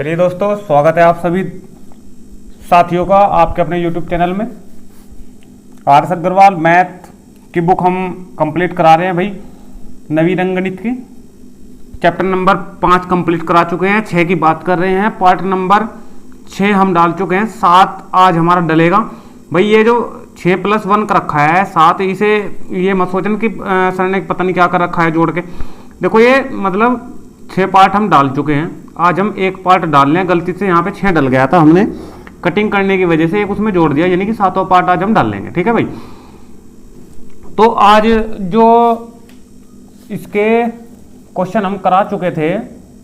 चलिए दोस्तों, स्वागत है आप सभी साथियों का आपके अपने YouTube चैनल में। आर.एस. अग्रवाल मैथ की बुक हम कंप्लीट करा रहे हैं भाई। नवीन अंकगणित की चैप्टर नंबर 5 कंप्लीट करा चुके हैं, 6 की बात कर रहे हैं। पार्ट नंबर 6 हम डाल चुके हैं, 7 आज हमारा डलेगा भाई। ये जो 6+1 का रखा है 7, इसे ये मत सोचना कि सर ने पता नहीं क्या कर रखा है जोड़ के। देखो ये मतलब 6 पार्ट हम डाल चुके हैं, आज हम एक पार्ट डाल रहे हैं। गलती से यहाँ पे 6 डल गया था, हमने कटिंग करने की वजह से एक उसमें जोड़ दिया, यानी कि 7वां पार्ट आज हम डाल लेंगे। ठीक है भाई। तो आज जो इसके क्वेश्चन हम करा चुके थे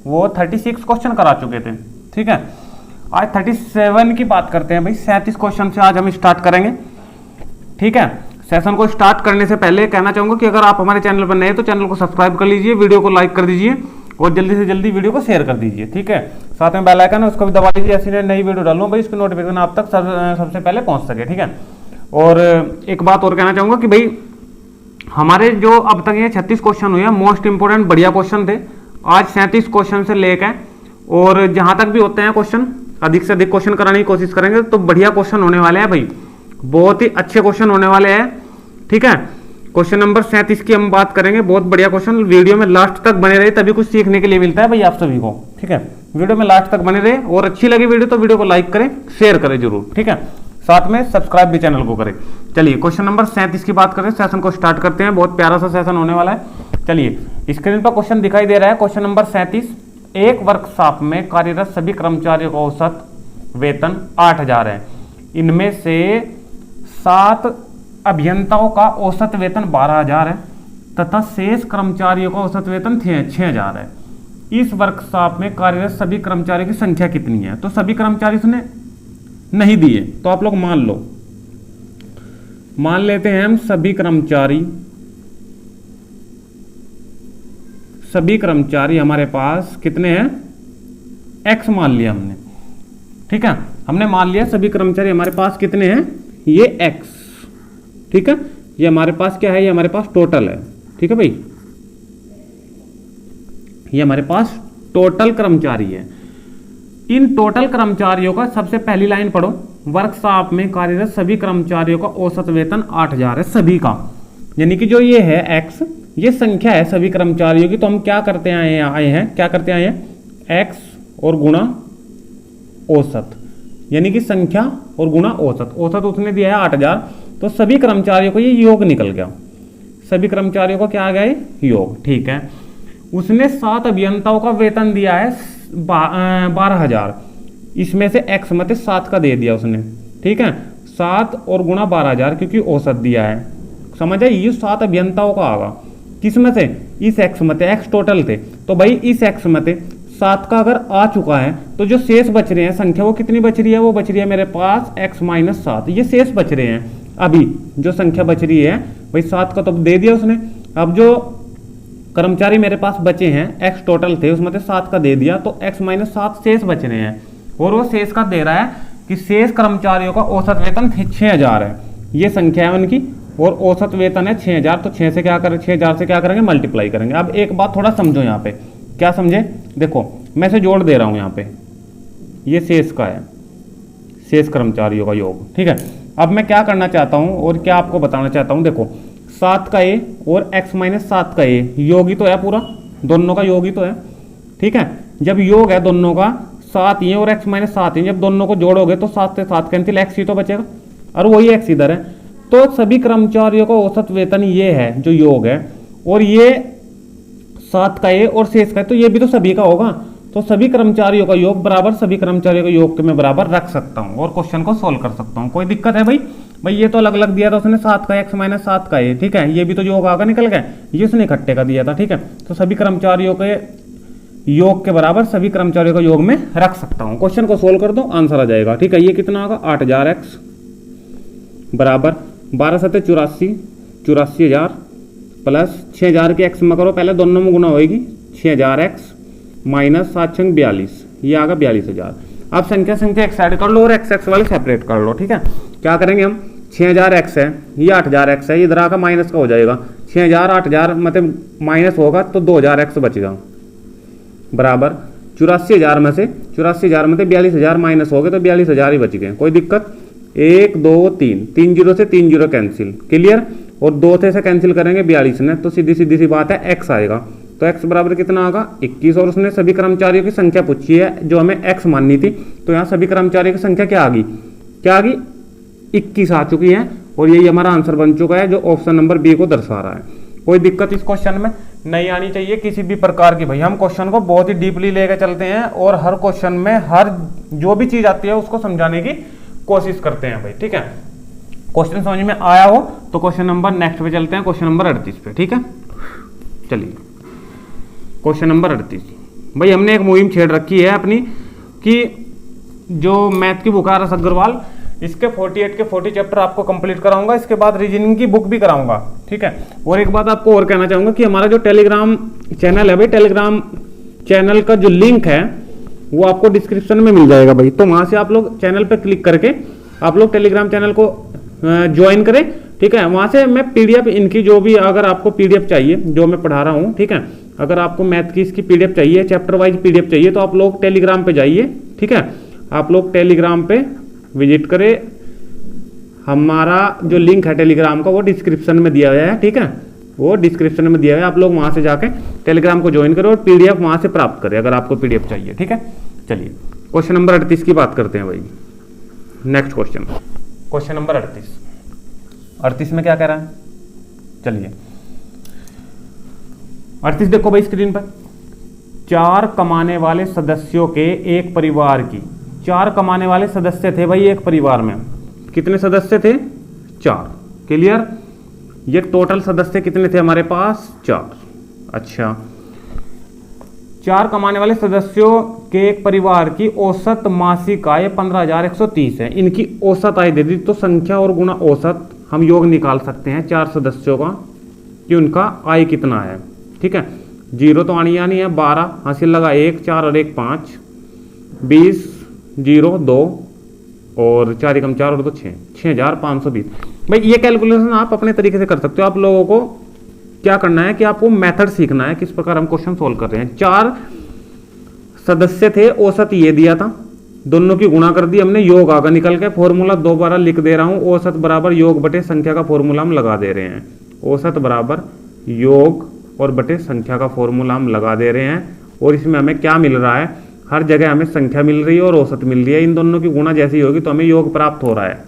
वो 36 क्वेश्चन करा चुके थे। ठीक है, आज 37 की बात करते हैं भाई। 37 क्वेश्चन से आज हम स्टार्ट करेंगे। ठीक है, सेशन को स्टार्ट करने से पहले कहना चाहूंगा कि अगर आप हमारे चैनल पर नए तो चैनल को सब्सक्राइब कर लीजिए, वीडियो को लाइक कर दीजिए और जल्दी से जल्दी वीडियो को शेयर कर दीजिए। ठीक है, साथ में बेल आइकन है उसको भी दबा लीजिए, ऐसी नई वीडियो डालूं भाई इसकी नोटिफिकेशन आप तक सबसे पहले पहुंच सके। ठीक है, और एक बात और कहना चाहूंगा कि भाई हमारे जो अब तक ये 36 क्वेश्चन हुए हैं, मोस्ट इंपोर्टेंट बढ़िया क्वेश्चन थे। आज 37 क्वेश्चन से लेकर और जहां तक भी होते हैं क्वेश्चन, अधिक से अधिक क्वेश्चन कराने की कोशिश करेंगे, तो बढ़िया क्वेश्चन होने वाले हैं भाई, बहुत ही अच्छे क्वेश्चन होने वाले हैं। ठीक है, क्वेश्चन नंबर 37 की हम बात करेंगे, बहुत बढ़िया क्वेश्चन। वीडियो में लास्ट तक बने रहे, तभी कुछ सीखने के लिए मिलता है भाई आप सभी को। ठीक है, वीडियो में लास्ट तक बने रहे, और अच्छी लगी वीडियो तो वीडियो को लाइक करें, शेयर करें जरूर। ठीक है, साथ में सब्सक्राइब भी चैनल को करें। चलिए क्वेश्चन नंबर 37 की बात करें, सेशन को स्टार्ट करते हैं। बहुत प्यारा सा सेशन होने वाला है। चलिए स्क्रीन पर क्वेश्चन दिखाई दे रहा है, क्वेश्चन नंबर 37। एक वर्कशॉप में कार्यरत सभी कर्मचारियों का औसत वेतन 8000 है। इनमें से 7 अभियंताओं का औसत वेतन 12000 है तथा शेष कर्मचारियों का औसत वेतन 6000 है। इस वर्कशॉप में कार्यरत सभी कर्मचारियों की संख्या कितनी है? तो सभी कर्मचारी उसने नहीं दिए, तो आप लोग मान लो, मान लेते हैं हम सभी कर्मचारी हमारे पास कितने हैं? x मान लिया हमने। ठीक है, हमने मान लिया सभी कर्मचारी हमारे पास कितने हैं, ये x। ठीक है, ये हमारे पास क्या है, ये हमारे पास टोटल है। ठीक है भाई, ये हमारे पास टोटल कर्मचारी है। इन टोटल कर्मचारियों का सबसे पहली लाइन पढ़ो, वर्कशॉप में कार्यरत सभी कर्मचारियों का औसत वेतन 8000 है, सभी का, यानी कि जो ये है x, ये संख्या है सभी कर्मचारियों की। तो हम क्या करते आए हैं x और गुणा औसत, यानी कि संख्या और गुणा औसत। औसत उसने दिया है 8000, तो सभी कर्मचारियों को ये योग निकल गया। सभी कर्मचारियों को क्या आ गया, योग। ठीक है, उसने 7 अभियंताओं का वेतन दिया है 12000। इसमें से x मत 7 का दे दिया उसने। ठीक है, 7 और गुणा 12000, क्योंकि औसत दिया है, समझ आई। ये 7 अभियंताओं का आगा किसमें से, इस x मत, x टोटल थे। तो भाई इस x मत 7 का अगर आ चुका है, तो जो शेष बच रहे हैं संख्या, वो कितनी बच रही है? वो बच रही है मेरे पास x - 7, ये शेष बच रहे हैं। अभी जो संख्या बच रही है भाई 7 का तो दे दिया उसने। अब जो कर्मचारी मेरे पास बचे हैं, x टोटल थे, उसमें से 7 का दे दिया, तो x - 7 शेष बच रहे हैं। और वो शेष का दे रहा है कि शेष कर्मचारियों का औसत वेतन 6000 है, ये संख्या है उनकी, और औसत वेतन है 6000। तो 6000 से क्या करेंगे, मल्टीप्लाई करेंगे। अब एक बात थोड़ा समझो यहाँ पे, क्या समझे? देखो मैं से जोड़ दे रहा हूँ यहाँ पे, ये शेष का है, शेष कर्मचारियों का योग। ठीक है, अब मैं क्या करना चाहता हूँ और क्या आपको बताना चाहता हूँ, देखो 7 का a और x - 7 का a योग ही तो है, पूरा दोनों का योग ही तो है। ठीक है, जब योग है दोनों का 7 ही है और x - 7 ही, जब दोनों को जोड़ोगे तो 7 से 7 कैंसिल, x ही तो बचेगा, और वही x इधर है। तो सभी कर्मचारियों का औसत वेतन ये है जो योग है, और ये 7 का a और शेष का है, तो ये भी तो सभी का होगा। तो सभी कर्मचारियों का योग बराबर सभी कर्मचारियों का योग के मैं बराबर रख सकता हूं और क्वेश्चन को सोल्व कर सकता हूं। कोई दिक्कत है भाई? ये तो अलग अलग दिया था उसने, 7 का x - 7 का a। ठीक है, ये भी तो योग आगा निकल गया, ये उसने इकट्ठे का दिया था। ठीक है, तो सभी कर्मचारियों के योग के बराबर सभी कर्मचारियों का योग में रख सकता हूं। क्वेश्चन को सोल्व कर दो, आंसर आ जाएगा। ठीक है, ये कितना होगा, 8000x बराबर 12 7 84,000 प्लस 6000 के x में करो, पहले दोनों में गुना होगी, 6000x माइनस 7 6 42, ये आगा 42000। अब संख्या एक साइड कर लो और x वाले सेपरेट कर लो। ठीक है, क्या करेंगे हम, 6000x है, ये 8000x है, इधर आका माइनस का हो जाएगा, 6000 8000 मतलब माइनस होगा तो 2000x बचेगा, बराबर 84,000 में से 42,000 माइनस हो गए तो 42,000 ही बच गए, कोई दिक्कत। 1 2 3 3 जीरो से 3 जीरो कैंसिल, क्लियर। और 2 से कैंसिल करेंगे 42 ने, तो सीधी सीधी सी बात है x आएगा। तो x बराबर कितना आएगा 21। और उसने सभी कर्मचारियों की संख्या पूछी है जो हमें x माननी थी, तो यहाँ सभी कर्मचारियों की संख्या क्या आ गई, 21 आ चुकी है। और यही हमारा आंसर बन चुका है जो ऑप्शन नंबर बी को दर्शा रहा है। कोई दिक्कत इस क्वेश्चन में नहीं आनी चाहिए किसी भी प्रकार की। भाई हम क्वेश्चन को बहुत ही डीपली लेकर चलते हैं और हर क्वेश्चन में हर जो भी चीज आती है उसको समझाने की कोशिश करते हैं भाई, ठीक है। क्वेश्चन समझ में आया हो तो क्वेश्चन नंबर नेक्स्ट पे चलते हैं, क्वेश्चन नंबर 38 पे, ठीक है। चलिए क्वेश्चन नंबर 38। भाई हमने एक मुहिम छेड़ रखी है अपनी कि जो मैथ की बुक है रस अग्रवाल, इसके 48 के 40 चैप्टर आपको कंप्लीट कराऊंगा, इसके बाद रीजनिंग की बुक भी कराऊंगा, ठीक है। और एक बात आपको और कहना चाहूंगा कि हमारा जो टेलीग्राम चैनल है भाई, टेलीग्राम चैनल का जो लिंक है वो आपको डिस्क्रिप्शन में मिल जाएगा भाई। तो वहां से आप लोग चैनल पे क्लिक करके आप लोग टेलीग्राम चैनल को ज्वाइन करें, ठीक है। वहां से मैं पीडीएफ इनकी जो भी, अगर आपको पीडीएफ चाहिए जो मैं पढ़ा रहा हूँ, ठीक है, अगर आपको मैथ की इसकी पीडीएफ चाहिए, चैप्टर वाइज पीडीएफ चाहिए, तो आप लोग टेलीग्राम पे जाइए, ठीक है। आप लोग टेलीग्राम पे विजिट करें, हमारा जो लिंक है टेलीग्राम का वो डिस्क्रिप्शन में दिया गया है, ठीक है, वो डिस्क्रिप्शन में दिया गया है। आप लोग वहां से जाके टेलीग्राम को ज्वाइन करें और पीडीएफ वहां से प्राप्त करें अगर आपको पीडीएफ चाहिए, ठीक है। चलिए क्वेश्चन नंबर 38 की बात करते हैं भाई। नेक्स्ट क्वेश्चन नंबर 38 में क्या कह रहा है, चलिए 38 देखो भाई स्क्रीन पर। 4 कमाने वाले सदस्यों के एक परिवार की, 4 कमाने वाले सदस्य थे भाई एक परिवार में, कितने सदस्य थे 4, क्लियर। ये टोटल सदस्य कितने थे हमारे पास 4। अच्छा 4 कमाने वाले सदस्यों के एक परिवार की औसत मासिक आय 15,130 है। इनकी औसत आय दे दी तो संख्या और गुणा औसत हम योग निकाल सकते हैं 4 सदस्यों का कि उनका आय कितना है, ठीक है। 0 तो आनी आनी है, 12 हासिल लगा 1, 4 और 1 5, 20 0 2 और 4 एकम 4 और 2 6, 6,520। भाई ये कैलकुलेशन आप अपने तरीके से कर सकते हो। आप लोगों को क्या करना है कि आपको मेथड सीखना है किस प्रकार हम क्वेश्चन सोल्व कर रहे हैं। 4 सदस्य थे, औसत ये दिया था, दोनों की गुणा कर दी हमने, योग आगा निकल के, फॉर्मूला दोबारा लिख दे रहा हूं, औसत बराबर योग बटे संख्या का फॉर्मूला हम लगा दे रहे हैं। औसत बराबर योग और बटे संख्या का फॉर्मूला हम लगा दे रहे हैं। और इसमें हमें क्या मिल रहा है, हर जगह हमें संख्या मिल रही है और औसत मिल रही है। इन दोनों की गुणा जैसी होगी तो हमें योग प्राप्त हो रहा है।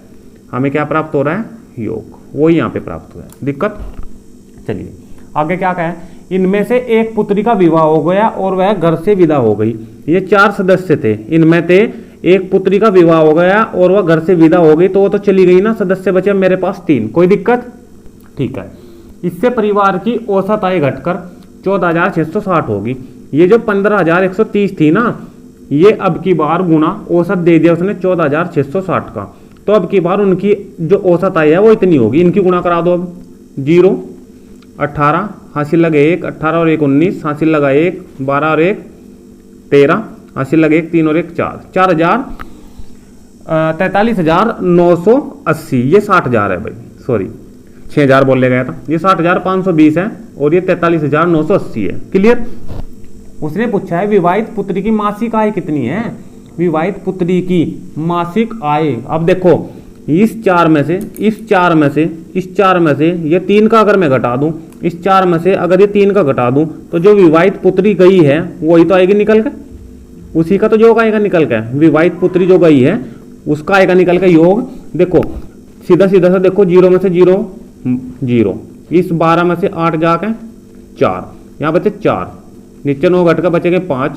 हमें क्या प्राप्त हो रहा है, योग, वही यहाँ पे प्राप्त हुआ है। दिक्कत, चलिए आगे क्या कहा है, इनमें से एक पुत्री का विवाह हो गया और वह घर से विदा हो गई। ये 4 सदस्य थे, इनमें से एक पुत्री का विवाह हो गया और वह घर से विदा हो गई, तो वो तो चली गई ना, सदस्य बचे मेरे पास 3। कोई दिक्कत, ठीक है। इससे परिवार की औसत आय घटकर 14,660 होगी। ये जो 15,130 थी ना, ये अब की बार गुणा औसत दे दिया उसने 14,660 का, तो अब की बार उनकी जो औसत आय है वो इतनी होगी। इनकी गुणा करा दो अब, 0 18 हासिल लगे 1, 18 और 1 19 हासिल लगा 1, 12 और 1 13 हासिल लगे 1, 3 और 1 4, 43,980। ये 60,000 है भाई, सॉरी 6,000 बोलने गया था, ये 60,520 है और ये 43,980 है, क्लियर। उसने पूछा है विवाहित पुत्री की मासिक आय कितनी है, विवाहित पुत्री की मासिक आय। अब देखो इस 4 में से ये 3 का अगर मैं घटा दूं, इस 4 में से अगर ये 3 का घटा दूं तो जो विवाहित पुत्री गई है वही तो आएगी निकल के, उसी का तो योग आएगा निकल के। विवाहित पुत्री जो गई है उसका आएगा निकल के योग। देखो सीधा सीधा सा देखो, 0 में से 0 0, इस 12 में से 8 जाके 4, यहाँ बचे 4, नीचे 9 घट के बचेंगे 5,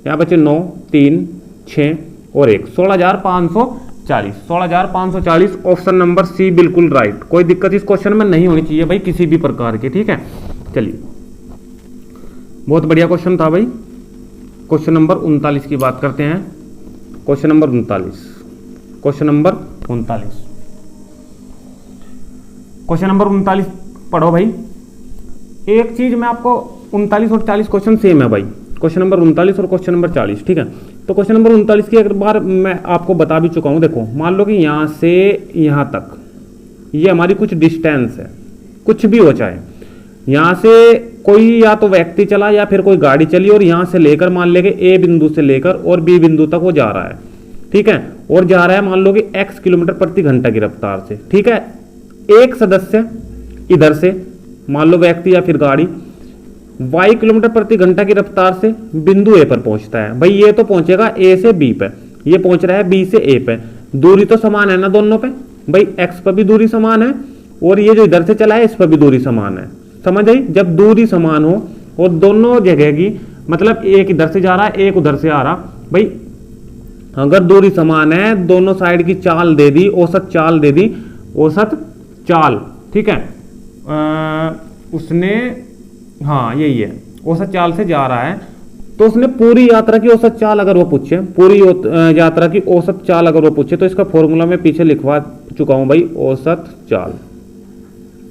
यहाँ बचे 9 3 6 और 1, 16,540। ऑप्शन नंबर सी बिल्कुल राइट। कोई दिक्कत इस क्वेश्चन में नहीं होनी चाहिए भाई किसी भी प्रकार की, ठीक है। चलिए बहुत बढ़िया क्वेश्चन था भाई। क्वेश्चन नंबर 39 की बात करते हैं। क्वेश्चन नंबर 39 पढ़ो भाई। एक चीज मैं आपको 39 और 40 क्वेश्चन सेम है भाई, क्वेश्चन नंबर 39 और क्वेश्चन नंबर 40, ठीक है। तो क्वेश्चन नंबर 39 की एक बार मैं आपको बता भी चुका हूं। देखो मान लो कि यहां से यहां तक ये हमारी कुछ डिस्टेंस है, कुछ भी हो चाहे, यहां से कोई या तो व्यक्ति चला या फिर कोई गाड़ी चली और यहां से लेकर मान लेके ए बिंदु से लेकर और बी बिंदु तक वो जा रहा है, ठीक है, और जा रहा है मान लो कि x किलोमीटर प्रति घंटा की रफ्तार से, ठीक है। एक सदस्य इधर से मान लो व्यक्ति या फिर गाड़ी y किलोमीटर प्रति घंटा की रफ्तार से बिंदु ए पर पहुंचता है। भाई ये तो पहुंचेगा ए से बी पे, ये पहुंच रहा है बी से ए पे, दूरी तो समान है ना दोनों पे, भाई x पर भी दूरी समान है और ये जो इधर से चला है इस पर भी दूरी समान है, समझ आई। जब दूरी समान हो और दोनों जगह की मतलब एक इधर से जा रहा है एक उधर से आ रहा, भाई अगर दूरी समान है दोनों साइड की चाल दे दी, औसत चाल दे दी, औसत चाल, ठीक है। उसने हाँ यही है, औसत चाल से जा रहा है तो उसने पूरी यात्रा की औसत चाल अगर वो पूछे, पूरी यात्रा की औसत चाल अगर वो पूछे तो इसका फॉर्मूला मैं पीछे लिखवा चुका हूं भाई, औसत चाल,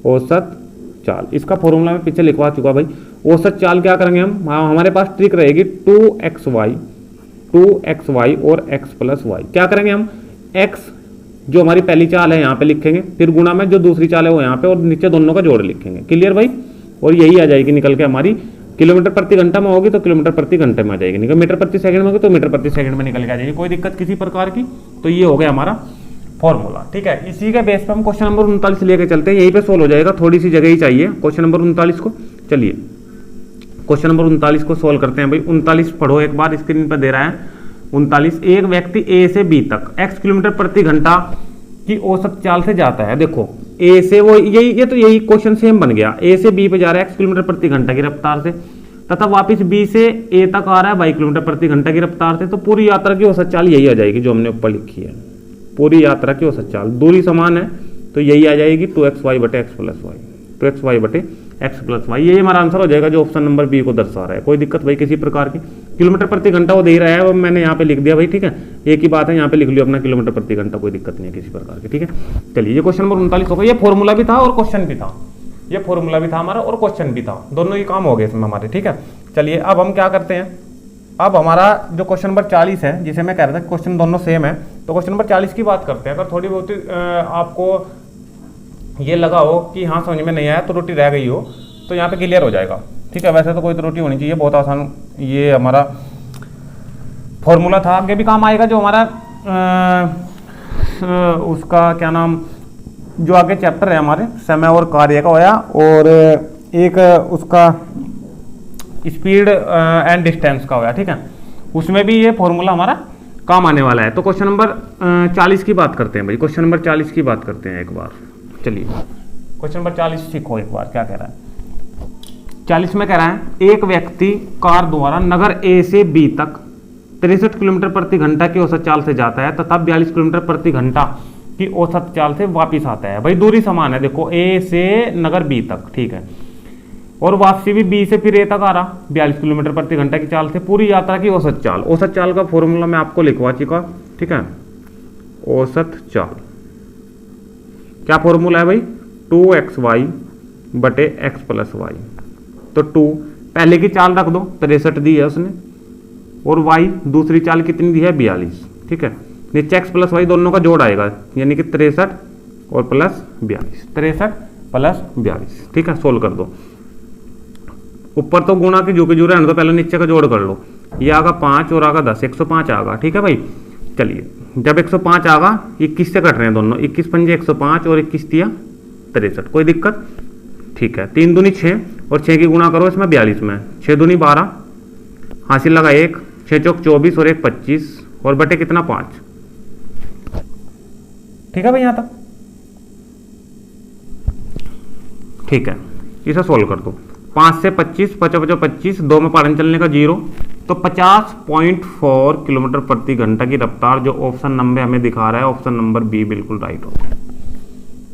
औसत चाल, इसका फॉर्मूला मैं पीछे लिखवा चुका भाई। औसत चाल क्या करेंगे हम, हमारे पास ट्रिक रहेगी 2xy और x प्लस वाई। क्या करेंगे हम, x जो हमारी पहली चाल है यहाँ पे लिखेंगे, फिर गुणा में जो दूसरी चाल है वो यहाँ पे और नीचे दोनों का जोड़ लिखेंगे, क्लियर भाई। और यही आ जाएगी निकल के हमारी, किलोमीटर प्रति घंटा में होगी तो किलोमीटर प्रति घंटे में आ जाएगी, निकल मीटर प्रति सेकंड में होगी तो मीटर प्रति सेकंड में निकल के आ जाएगी, कोई दिक्कत किसी प्रकार की। तो ये हो गया हमारा फॉर्मूला, ठीक है। इसी के बेस पे हम क्वेश्चन नंबर 39 लेके चलते हैं, यहीं पे सोल्व हो जाएगा, थोड़ी सी जगह ही चाहिए क्वेश्चन नंबर 39 को। चलिए क्वेश्चन नंबर 39 को सोल्व करते हैं भाई। 39 पढ़ो एक बार, स्क्रीन पर दे रहा है 39। एक व्यक्ति ए से बी तक x किलोमीटर प्रति घंटा की औसत चाल से जाता है। देखो ए से वो ये तो यही क्वेश्चन सेम बन गया, ए से बी पे जा रहा है x किलोमीटर प्रति घंटा की रफ्तार से, तथा वापस बी से ए तक आ रहा है y किलोमीटर प्रति घंटा की रफ्तार से। तो पूरी यात्रा की औसत चाल यही आ जाएगी जो हमने ऊपर लिखी है, पूरी यात्रा की औसत चाल, दूरी समान है तो यही आ जाएगी 2xy बटे x प्लस वाई, 2xy बटे x प्लस वाई। यही हमारा आंसर हो जाएगा जो ऑप्शन नंबर बी को दर्शा रहा है। कोई दिक्कत भाई किसी प्रकार की, किलोमीटर प्रति घंटा वो दे रहा है, वो मैंने यहाँ पे लिख दिया भाई, ठीक है। एक ही बात है, यहाँ पे लिख लियो अपना किलोमीटर प्रति घंटा, कोई दिक्कत नहीं है किसी प्रकार की, ठीक है। चलिए ये क्वेश्चन नंबर 39 होगा। ये फॉर्मूला भी था और क्वेश्चन भी था, ये फॉर्मूला भी था हमारा और क्वेश्चन भी था, दोनों ही काम हो गए इसमें हमारे, ठीक है। चलिए अब हम क्या करते हैं, अब हमारा जो क्वेश्चन नंबर 40 है, जिसे मैं कह रहा था क्वेश्चन दोनों सेम है, तो क्वेश्चन नंबर 40 की बात करते हैं। अगर थोड़ी बहुत आपको ये लगा हो कि हाँ समझ में नहीं आया, तो त्रुटि रह गई हो, तो यहाँ पे क्लियर हो जाएगा, ठीक है। वैसे तो कोई त्रुटि होनी चाहिए, बहुत आसान ये हमारा फॉर्मूला था, आगे भी काम आएगा। जो हमारा उसका क्या नाम, जो आगे चैप्टर है हमारे समय और कार्य का होया, और एक उसका स्पीड एंड डिस्टेंस का होया, ठीक है, उसमें भी ये फॉर्मूला हमारा काम आने वाला है। तो क्वेश्चन नंबर 40 की बात करते हैं भाई, क्वेश्चन नंबर 40 की बात करते हैं एक बार। चलिए क्वेश्चन नंबर 40 सीखो एक बार, क्या कह रहा है। 40 में कह रहा है एक व्यक्ति कार द्वारा नगर ए से बी तक 63 किलोमीटर प्रति घंटा की औसत चाल से जाता है तथा 42 किलोमीटर प्रति घंटा की औसत चाल से वापस आता है। भाई दूरी समान है, देखो ए से नगर बी तक, ठीक है, और वापसी भी बी से फिर ए तक आ रहा 42 किलोमीटर प्रति घंटा की चाल से। पूरी यात्रा की औसत चाल, औसत चाल का फॉर्मूला मैं आपको लिखवा चुका, ठीक है। औसत चाल क्या फॉर्मूला है भाई, 2xy बटे x प्लस वाई। तो 2 पहले की चाल रख दो, 63 दी है उसने, और y दूसरी चाल कितनी दी है 42, ठीक है। नीचे x प्लस वाई दोनों का जोड़ आएगा, यानी कि 63 और प्लस 42, 63 प्लस 42, ठीक है। सोल्व कर दो, ऊपर तो गुणा की जो के जो रहने दो, पहले नीचे का जोड़ कर लो। ये आगा 5 और आगा 10, 105 आगा, ठीक है भाई। चलिए जब 105 आगा, 21 से कट रहे हैं दोनों, 21 पंजे 105 और 21 दिया 63, कोई दिक्कत, ठीक है। 3 दूनी 6 और 6 की गुणा करो इसमें 42 में, 6 दूनी 12, हासिल लगा 1, 6 चौक 24 और 1 25 और बटे कितना 5, ठीक है भाई यहां तक, ठीक है। इसे सोल्व कर दो, 5 से 25, 55 25, 2 में पालन चलने का 0, तो 50.4 किलोमीटर प्रति घंटा की रफ्तार जो ऑप्शन नंबर हमें दिखा रहा है, ऑप्शन नंबर बी बिल्कुल राइट होगा।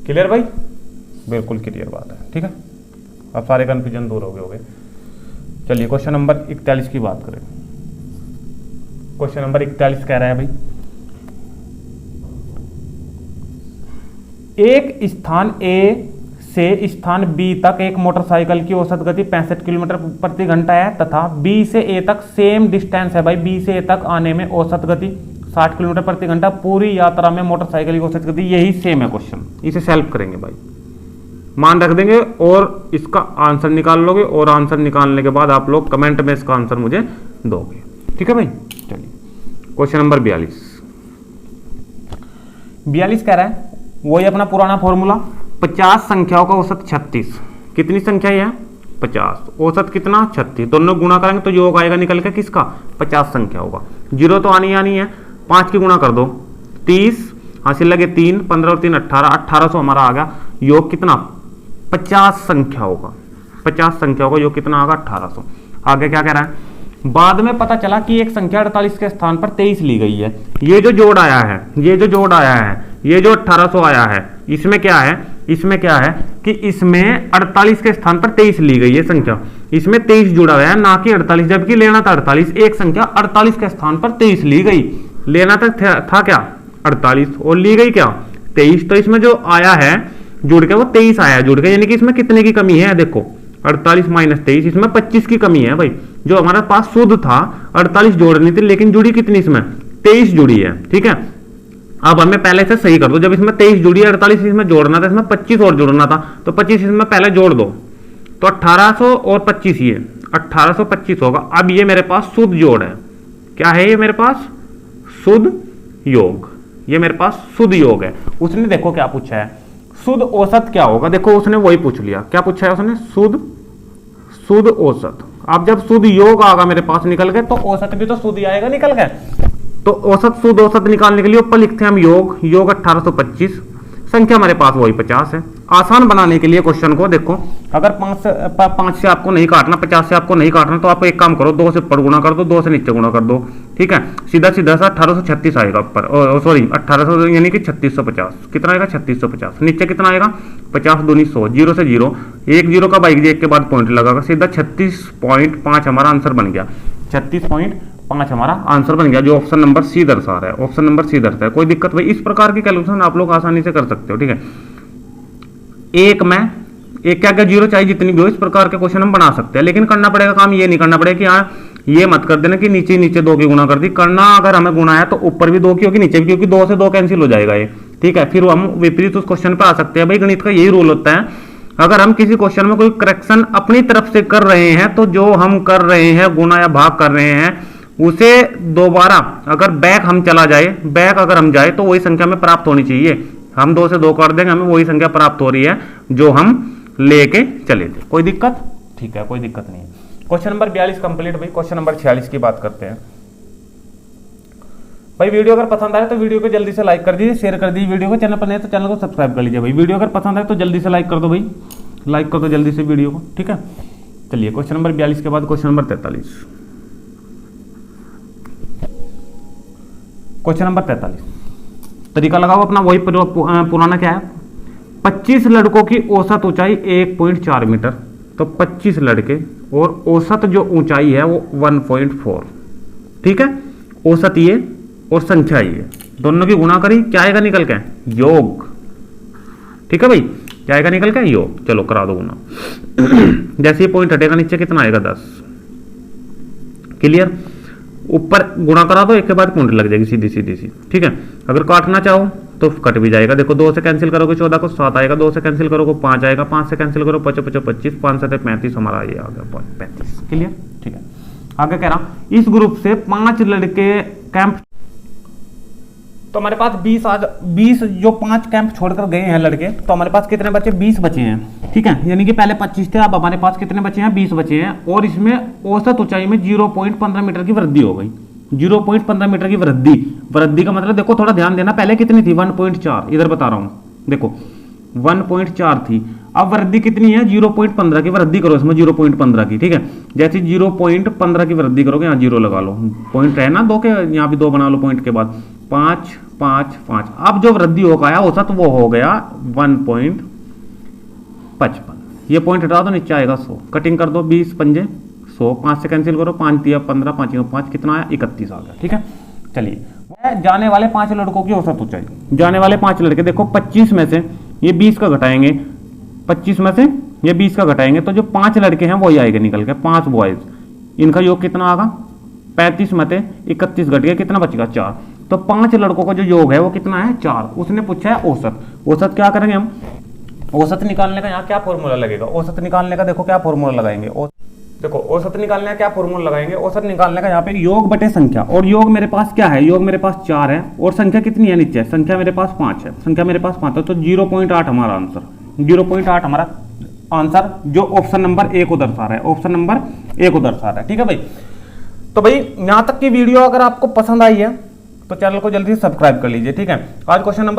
क्लियर भाई, बिल्कुल क्लियर बात है, ठीक है। अब सारे कंफ्यूजन दूर हो गए। चलिए क्वेश्चन नंबर 41 की बात करें। क्वेश्चन नंबर 41 कह रहा है भाई, एक स्थान ए से स्थान बी तक एक मोटरसाइकिल की औसत गति 65 किलोमीटर प्रति घंटा है तथा बी से ए तक सेम डिस्टेंस है भाई, बी से ए तक आने में औसत गति 60 किलोमीटर प्रति घंटा। पूरी यात्रा में मोटरसाइकिल की औसत गति यही सेम है क्वेश्चन, इसे सॉल्व करेंगे भाई, मान रख देंगे और इसका आंसर निकाल लोगे, और आंसर निकालने के बाद आप लोग कमेंट में इसका आंसर मुझे दोगे। ठीक है भाई, चलिए क्वेश्चन नंबर 42 कह रहा है वही अपना पुराना फॉर्मूला, 50 संख्याओं का औसत 36। कितनी संख्या है? 50, औसत कितना? 36। दोनों गुणा करेंगे तो योग आएगा निकल के किसका? 50 संख्या होगा। जीरो तो आनी है, 5 की गुणा कर दो 30, हासिल लगे 3, 15 और 3 18, 1800 हमारा आ गया। योग कितना? 50 संख्या होगा, 50 संख्या होगा, योग कितना आएगा? 1800। आगे क्या कह रहा है? बाद में पता चला कि एक संख्या 48 के स्थान पर 23 ली गई है। ये जो जोड़ आया है, ये जो 1800 आया है, इसमें क्या है? इसमें क्या है कि इसमें 48 के स्थान पर 23 ली गई है संख्या, इसमें 23 जुड़ा हुआ है, ना कि 48, जबकि लेना था 48। एक संख्या 48 के स्थान पर 23 ली गई, लेना था क्या? 48, और ली गई क्या? 23। तो इसमें जो आया है जुड़ के वो 23 आया जुड़ के, यानी कि इसमें कितने की कमी है? देखो 48 माइनस 23, इसमें 25 की कमी है भाई। जो हमारे पास शुद्ध था 48 जोड़नी थी, लेकिन जुड़ी कितनी? इसमें 23 जुड़ी है। ठीक है, अब हमें पहले से सही कर दो। जब इसमें 23 जुड़ी है, 48 इसमें जोड़ना था, इसमें 25 और जोड़ना था, तो 25 इसमें पहले जोड़ दो, तो 1800 और 25 ये 1825 होगा। अब ये मेरे पास शुद्ध जोड़ है। क्या है ये मेरे पास? शुद्ध योग। ये मेरे पास शुद्ध योग है। उसने देखो क्या पूछा है, शुद्ध औसत क्या होगा? देखो उसने वही पूछ लिया। क्या पूछा है उसने? शुद्ध औसत। अब जब शुद्ध योग आएगा मेरे पास निकल के, तो औसत भी तो शुद्ध ही आएगा निकल के। तो औसत, शुद्ध औसत निकालने के लिए ऊपर लिखते हैं हम योग 1825, संख्या हमारे पास वही 50 है। आसान बनाने के लिए क्वेश्चन को देखो, अगर 5 से आपको नहीं काटना, 50 से आपको नहीं काटना, तो आप एक काम करो, 2 से ऊपर गुणा कर दो, 2 से नीचे गुणा कर दो। ठीक है, सीधा सीधा सा 1836 आएगा ऊपर, सॉरी 1800 यानी कि 3650। कितना आएगा? 3650। नीचे कितना आएगा? 50 दूनी 100, 0 से 0, एक 0 का बाइक एक के बाद पॉइंट लगागा, सीधा 36.5 हमारा आंसर बन गया। 36.5 हमारा आंसर बन गया, जो ऑप्शन नंबर सी दर्शा रहा है। ऑप्शन नंबर सी दर्शा है। कोई दिक्कत भाई? इस प्रकार की कैलकुलेशन आप लोग आसानी से कर सकते हो। ठीक है, एक क्या जीरो चाहे जितनी भी हो, इस प्रकार के क्वेश्चन हम बना सकते हैं। लेकिन करना पड़ेगा काम, ये नहीं करना पड़ेगा कि हाँ ये मत कर देना कि नीचे नीचे 2 की गुणा कर दी। करना अगर हमें गुणा है तो ऊपर भी 2 की होगी, नीचे भी, क्योंकि 2 से 2 कैंसिल हो जाएगा ये। ठीक है, फिर हम विपरीत उस क्वेश्चन पे आ सकते हैं। भाई गणित का यही रूल होता है, अगर हम किसी क्वेश्चन में कोई करेक्शन अपनी तरफ से कर रहे हैं, तो जो हम कर रहे हैं गुणा या भाग कर रहे हैं, उसे दोबारा अगर बैक हम चला जाए, बैक अगर हम जाए, तो वही संख्या में प्राप्त होनी चाहिए। हम 2 से 2 काट देंगे, हमें वही संख्या प्राप्त हो रही है जो हम लेके चले थे। कोई दिक्कत? ठीक है, कोई दिक्कत नहीं है। Question number 42 complete. भाई क्वेश्चन नंबर 46 की बात करते हैं। भाई वीडियो अगर पसंद आए तो वीडियो को जल्दी से लाइक कर दीजिए, शेयर कर दीजिए। वीडियो को चैनल पर नहीं तो चैनल को सब्सक्राइब कर लीजिए। भाई वीडियो अगर पसंद आए तो जल्दी से लाइक कर दो, भाई लाइक कर दो जल्दी से वीडियो को। ठीक है, चलिए क्वेश्चन नंबर 42 के बाद क्वेश्चन नंबर 43। क्वेश्चन नंबर 43 तरीका लगाओ अपना, वही पुराना क्या है? 25 लड़कों की औसत ऊंचाई 1.4 मीटर, तो 25 लड़के और औसत जो ऊंचाई है वो 1.4। ठीक है, औसत ये और संख्या ये, दोनों की गुणा करी, क्या आएगा निकल के? योग। ठीक है भाई, क्या आएगा निकल के? योग। चलो करा दो गुना। जैसे ये पॉइंट हटेगा नीचे कितना आएगा? 10। क्लियर? ऊपर गुणा करा दो, एक के बाद पॉइंट लग जाएगी सीधी सीधी सी। ठीक है, अगर काटना चाहो तो कट भी जाएगा। देखो 2 से कैंसिल करोगे 14 को 7 आएगा, 2 से कैंसिल करोगे 5 आएगा, 5 से कैंसिल करो 5 5 25, 5 7 35 हमारा ये आ गया 35। क्लियर? ठीक है, आगे कह रहा इस ग्रुप से 5 लड़के कैंप, तो हमारे पास 20 जो 5 कैंप छोड़कर गए हैं लड़के, तो हमारे पास कितने बचे? 20 बचे हैं। ठीक है, यानी कि पहले 25 थे, अब हमारे पास कितने बचे हैं? 20 बचे हैं। और इसमें औसत ऊंचाई में 0.15 मीटर की वृद्धि हो गई। 0.15 मीटर की वृद्धि का मतलब देखो, थोड़ा ध्यान देना, पहले कितनी थी? 1.4। इधर बता रहा हूं, देखो 1.4 थी, अब वृद्धि कितनी है? 0.15 की वृद्धि करो इसमें, 0.15 की। ठीक है, जैसे 0.15 की वृद्धि करोगे, यहाँ 0 लगा लो, पॉइंट है ना 2 के, यहाँ भी 2 बना लो पॉइंट के बाद, 5 5 5। अब जो वृद्धि हो गया औसत वो हो गया 1.55। ये पॉइंट हटा दो, नीचे आएगा 100। कटिंग कर दो, 20 पंजे 100, 5 से कैंसिल करो, 5 दिया 15, 5 5 कितना आया? 31 आ गया। ठीक है, चलिए जाने वाले 5 लड़कों की औसत ऊंचाई, जाने वाले 5 लड़के देखो 25 में से ये 20 का घटाएंगे, 25 में से ये 20 का घटाएंगे, तो जो 5 लड़के हैं वही आएंगे निकल के, 5 बॉयज। इनका योग कितना आएगा? 35 में से 31 घट गया, कितना बचेगा? 4। तो 5 लड़कों का जो योग है वो कितना है? 4। उसने पूछा है औसत। औसत क्या करेंगे हम? औसत निकालने का यहाँ क्या फॉर्मूला लगेगा, औसत निकालने का देखो क्या फॉर्मूला लगाएंगे, देखो औसत निकालने का क्या फॉर्मूला लगाएंगे, औसत निकालने का यहाँ पे योग बटे संख्या, और योग मेरे पास क्या है, योग मेरे पास 4 है और संख्या कितनी है नीचे, संख्या मेरे पास 5 है, संख्या मेरे पास 5 है, तो 0.8 हमारा आंसर, 0.8 हमारा आंसर जो ऑप्शन नंबर ए को दर्शा रहा है, ऑप्शन नंबर ए को दर्शा रहा है। ठीक है भाई, तो भाई यहाँ तक की वीडियो अगर आपको पसंद आई है तो चैनल को जल्दी से सब्सक्राइब कर लीजिए। ठीक है, आज क्वेश्चन नंबर